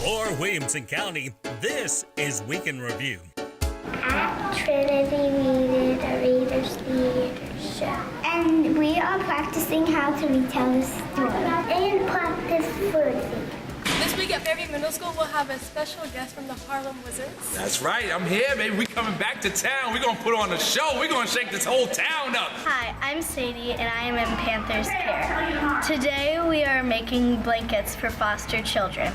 For Williamson County, this is Week in Review. At Trinity, we did a Reader's Theater show. And we are practicing how to retell a story. And practice food. This week at Fairview Middle School, we'll have a special guest from the Harlem Wizards. That's right, I'm here, baby. We coming back to town. We're gonna put on a show. We're gonna shake this whole town up. Hi, I'm Sadie, and I am in Panther's Care. Today we are making blankets for foster children.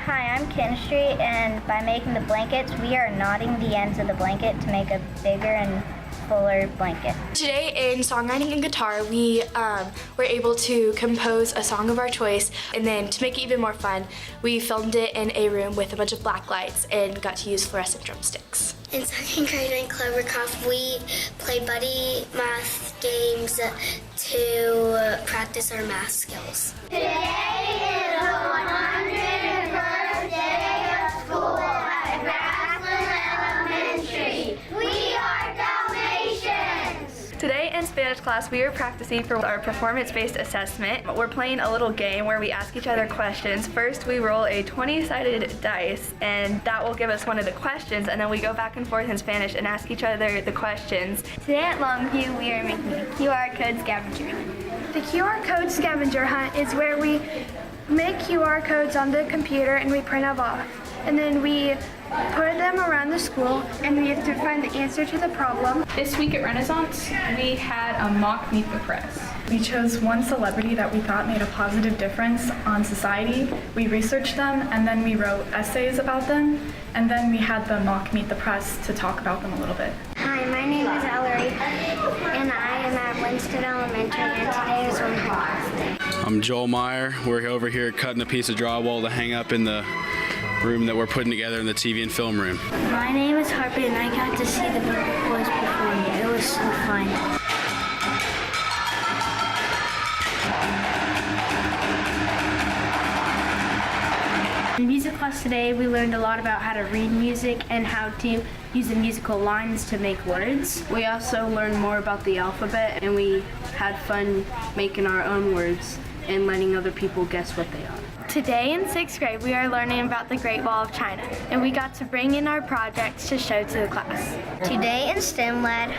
Hi, I'm Kinstry, and by making the blankets, we are knotting the ends of the blanket to make a bigger and fuller blanket. Today in songwriting and guitar, we were able to compose a song of our choice, and then to make it even more fun, we filmed it in a room with a bunch of black lights and got to use fluorescent drumsticks. In second grade in Clevercraft, we play buddy math games to practice our math skills. Today is the 101st day of school at Grassland Elementary. We are Dalmatians! Today in Spanish class, we are practicing for our performance-based assessment. We're playing a little game where we ask each other questions. First, we roll a 20-sided dice, and that will give us one of the questions, and then we go back and forth in Spanish and ask each other the questions. Today at Longview, we are making a QR code scavenger hunt. The QR code scavenger hunt is where we make QR codes on the computer and we print them off. And then we put them around the school and we have to find the answer to the problem. This week at Renaissance, we had a mock Meet the Press. We chose one celebrity that we thought made a positive difference on society. We researched them and then we wrote essays about them, and then we had the mock Meet the Press to talk about them a little bit. Hi, my name is Ellery, and I am at Winston Elementary, and today is one of my class day. I'm Joel Meyer. We're over here cutting a piece of drywall to hang up in the room that we're putting together in the TV and film room. My name is Harper, and I got to see the boys perform. It was so fun. In music class today, we learned a lot about how to read music and how to use the musical lines to make words. We also learned more about the alphabet, and we had fun making our own words and letting other people guess what they are. Today in 6th grade, we are learning about the Great Wall of China, and we got to bring in our projects to show to the class. Today in STEM Lab,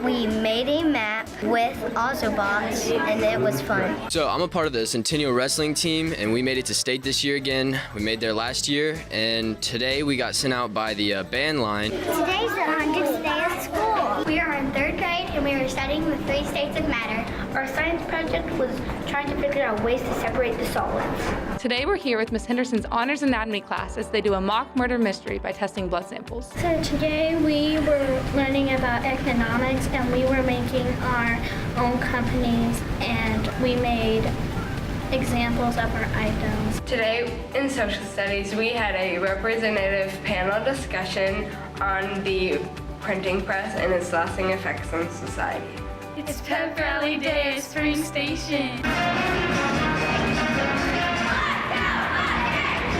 we made a map with Autobots, and it was fun. So I'm a part of the Centennial Wrestling team, and we made it to state this year again. We made there last year, and today we got sent out by the band line. Today's the 100th day of school. We are in 3rd grade, and we are studying the 3 states of matter. Our science project was trying to figure out ways to separate the solids. Today we're here with Miss Henderson's Honors Anatomy class as they do a mock murder mystery by testing blood samples. So today we were learning about economics and we were making our own companies and we made examples of our items. Today in social studies, we had a representative panel discussion on the printing press and its lasting effects on society. It's Pep Rally Day at Spring Station.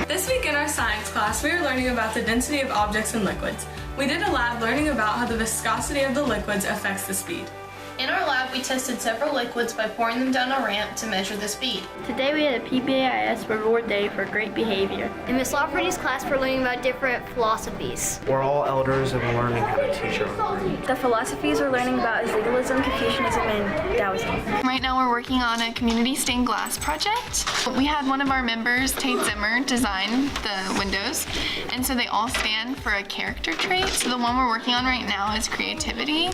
This week in our science class, we were learning about the density of objects and liquids. We did a lab learning about how the viscosity of the liquids affects the speed. In our lab, we tested several liquids by pouring them down a ramp to measure the speed. Today we had a PBIS reward day for great behavior. In Miss Lafferty's class, we're learning about different philosophies. We're all elders and we're learning how to teach our own. The philosophies we're learning about is legalism, Confucianism, and Taoism. Right now we're working on a community stained glass project. We had one of our members, Tate Zimmer, design the windows, and so they all stand for a character trait. So the one we're working on right now is creativity,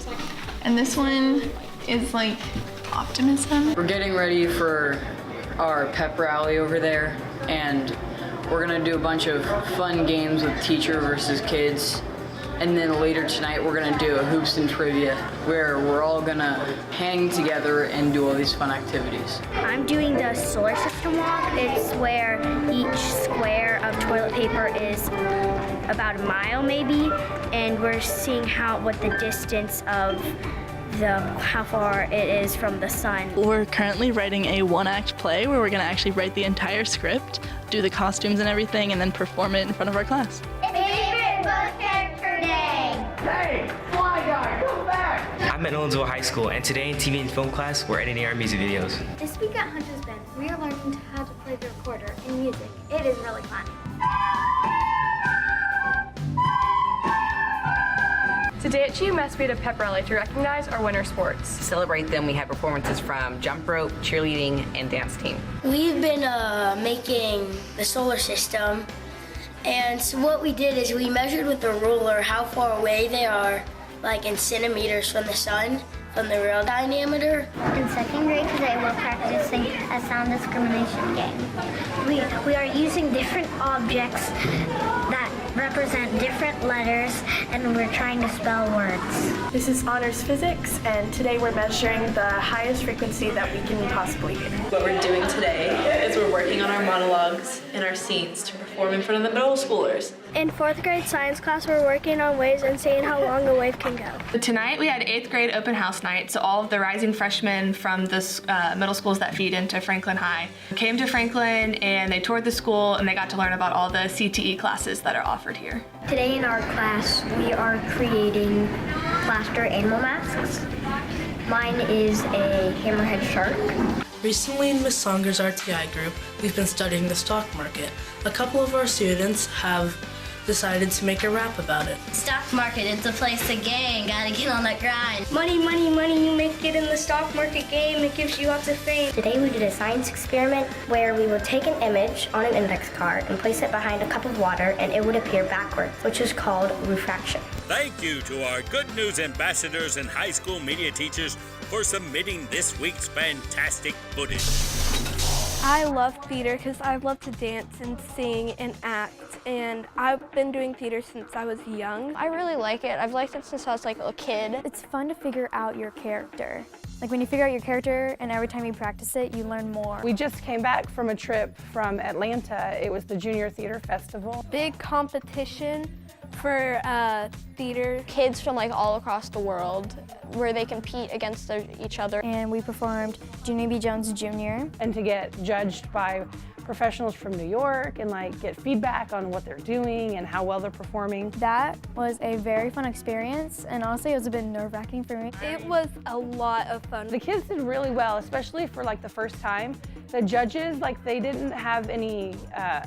and this one is like optimism. We're getting ready for our pep rally over there, and we're gonna do a bunch of fun games with teacher versus kids. And then later tonight, we're gonna do a hoops and trivia where we're all gonna hang together and do all these fun activities. I'm doing the solar system walk. It's where each square of toilet paper is about a mile maybe, and we're seeing what the distance of how far it is from the sun. We're currently writing a one-act play where we're going to actually write the entire script, do the costumes and everything, and then perform it in front of our class. Favorite book character day! Hey, fly guy, come back! I'm at Nolensville High School, and today in TV and film class, we're editing our music videos. This week at Hunter's Bend, we are learning how to play the recorder in music. It is really fun. Today at GMS, we had a pep rally to recognize our winter sports. To celebrate them, we had performances from jump rope, cheerleading, and dance team. We've been making the solar system, and so what we did is we measured with a ruler how far away they are, like in centimeters from the sun, from the real diameter. In second grade today, we're practicing a sound discrimination game. We are using different objects that represent different letters, and we're trying to spell words. This is honors physics, and today we're measuring the highest frequency that we can possibly hear. What we're doing today is we're working on our monologues and our scenes to perform in front of the middle schoolers. In 4th grade science class, we're working on waves and seeing how long a wave can go. Tonight we had 8th grade open house night, so all of the rising freshmen from the middle schools that feed into Franklin High came to Franklin and they toured the school and they got to learn about all the CTE classes that are offered here. Today in our class, we are creating plaster animal masks. Mine is a hammerhead shark. Recently in Ms. Songer's RTI group, we've been studying the stock market. A couple of our students have decided to make a rap about it. Stock market, it's a place to gain, gotta get on that grind. Money, money, money, you make it in the stock market game, it gives you lots of fame. Today we did a science experiment where we would take an image on an index card and place it behind a cup of water and it would appear backwards, which is called refraction. Thank you to our Good News ambassadors and high school media teachers for submitting this week's fantastic footage. I love theater because I love to dance and sing and act, and I've been doing theater since I was young. I really like it. I've liked it since I was like a kid. It's fun to figure out your character. Like when you figure out your character and every time you practice it, you learn more. We just came back from a trip from Atlanta. It was the Junior Theater Festival. Big competition for theater. Kids from like all across the world where they compete against each other. And we performed Junior B. Jones Jr. And to get judged by professionals from New York and like get feedback on what they're doing and how well they're performing. That was a very fun experience, and honestly it was a bit nerve-wracking for me. It was a lot of fun. The kids did really well, especially for like the first time. The judges, like they didn't have any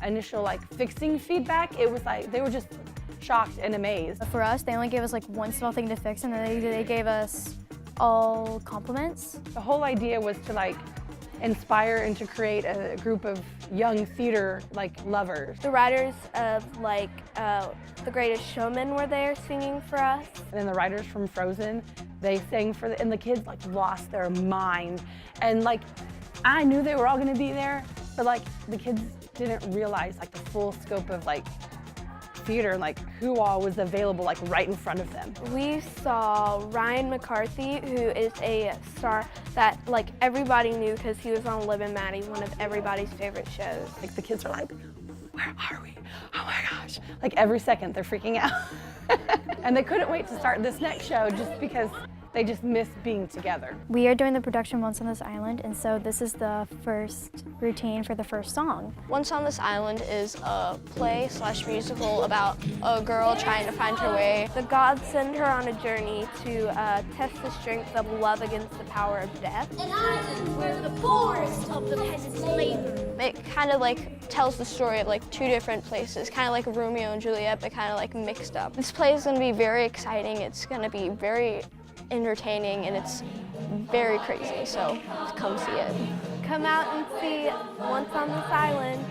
initial like fixing feedback. It was like they were just shocked and amazed. For us, they only gave us like one small thing to fix, and then they gave us all compliments. The whole idea was to like inspire and to create a group of young theater like lovers. The writers of like The Greatest Showman were there singing for us. And then the writers from Frozen, they sang for and the kids like lost their mind. And like I knew they were all gonna be there, but like the kids didn't realize like the full scope of like theater and like who all was available like right in front of them. We saw Ryan McCarthy, who is a star that like everybody knew because he was on Liv and Maddie, one of everybody's favorite shows. Like the kids are like, where are we? Oh my gosh. Like every second they're freaking out. And they couldn't wait to start this next show just because they just miss being together. We are doing the production Once on This Island, and so this is the first routine for the first song. Once on This Island is a play/musical about a girl trying to find her way. The gods send her on a journey to test the strength of love against the power of death. An island where the poorest of the peasants labor. It kind of like tells the story of like two different places, kind of like Romeo and Juliet, but kind of like mixed up. This play is going to be very exciting. It's going to be very entertaining, and it's very crazy, so come see it. Come out and see Once on This Island.